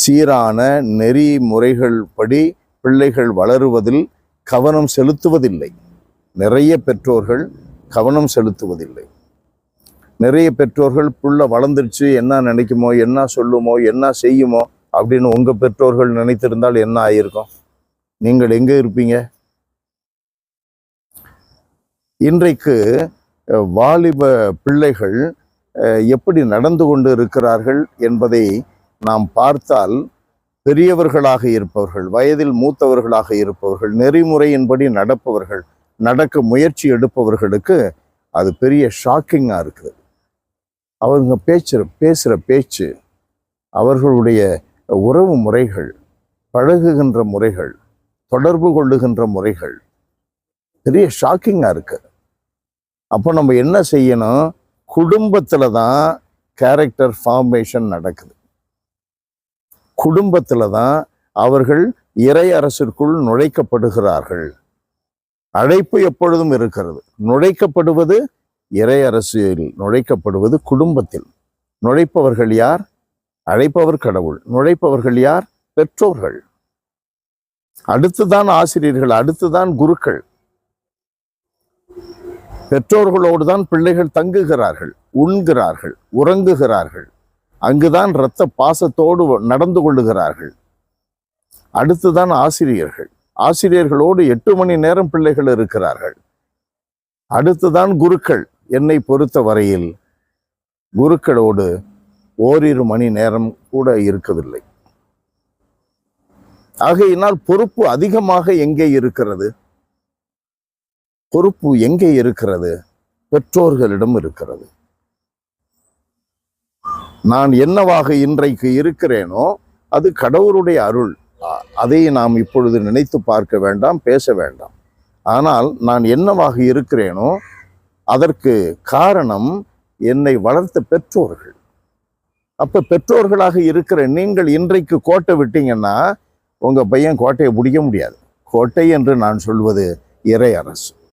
சீரான நெறிமுறைகள் படி பிள்ளைகள் வளருவதில் கவனம் செலுத்துவதில்லை. நிறைய பெற்றோர்கள் கவனம் செலுத்துவதில்லை. நிறைய பெற்றோர்கள் புள்ள வளர்ந்துருச்சு, என்ன நினைக்குமோ, என்ன சொல்லுமோ, என்ன செய்யுமோ அப்படின்னு உங்கள் பெற்றோர்கள் நினைத்திருந்தால் என்ன ஆகியிருக்கும்? நீங்கள் எங்கே இருப்பீங்க? இன்றைக்கு வாலிப பிள்ளைகள் எப்படி நடந்து கொண்டு இருக்கிறார்கள் என்பதை நாம் பார்த்தால், பெரியவர்களாக இருப்பவர்கள், வயதில் மூத்தவர்களாக இருப்பவர்கள், நெறிமுறையின்படி நடப்பவர்கள், நடக்க முயற்சி எடுப்பவர்களுக்கு அது பெரிய ஷாக்கிங்காக இருக்குது. அவங்க பேசுகிற பேச்சு, அவர்களுடைய உறவு முறைகள், பழகுகின்ற முறைகள், தொடர்பு கொள்ளுகின்ற முறைகள் பெரிய ஷாக்கிங்காக இருக்குது. அப்போ நம்ம என்ன செய்யணும்? குடும்பத்தில் தான் கேரக்டர் ஃபார்மேஷன் நடக்குது. குடும்பத்தில் தான் அவர்கள் இறை அரசிற்குள் நுழைக்கப்படுகிறார்கள். அழைப்பு எப்பொழுதும் இருக்கிறது. நுழைக்கப்படுவது இறை அரசியல், நுழைக்கப்படுவது குடும்பத்தில். நுழைப்பவர்கள் யார்? அழைப்பவர் கடவுள். நுழைப்பவர்கள் யார்? பெற்றோர்கள். அடுத்துதான் ஆசிரியர்கள், அடுத்துதான் குருக்கள். பெற்றோர்களோடு தான் பிள்ளைகள் தங்குகிறார்கள், உண்கிறார்கள், உறங்குகிறார்கள். அங்குதான் இரத்த பாசத்தோடு நடந்து கொள்ளுகிறார்கள். அடுத்துதான் ஆசிரியர்கள். ஆசிரியர்களோடு 8 மணி நேரம் பிள்ளைகள் இருக்கிறார்கள். அடுத்துதான் குருக்கள். என்னை பொறுத்த வரையில் குருக்களோடு ஓரிரு மணி நேரம் கூட இருக்கவில்லை. ஆகையினால் பொறுப்பு அதிகமாக எங்கே இருக்கிறது? பொறுப்பு எங்கே இருக்கிறது? பெற்றோர்களிடம் இருக்கிறது. நான் என்னவாக இன்றைக்கு இருக்கிறேனோ அது கடவுளுடைய அருள். அதை நாம் இப்பொழுது நினைத்து பார்க்க வேண்டாம், பேச வேண்டாம். ஆனால் நான் என்னவாக இருக்கிறேனோ அதற்கு காரணம் என்னை வளர்த்த பெற்றோர்கள். அப்ப பெற்றோர்களாக இருக்கிற நீங்கள் இன்றைக்கு கோட்டை விட்டீங்கன்னா உங்க பையன் கோட்டையை பிடிக்க முடியாது. கோட்டை என்று நான் சொல்வது இறை அரசு.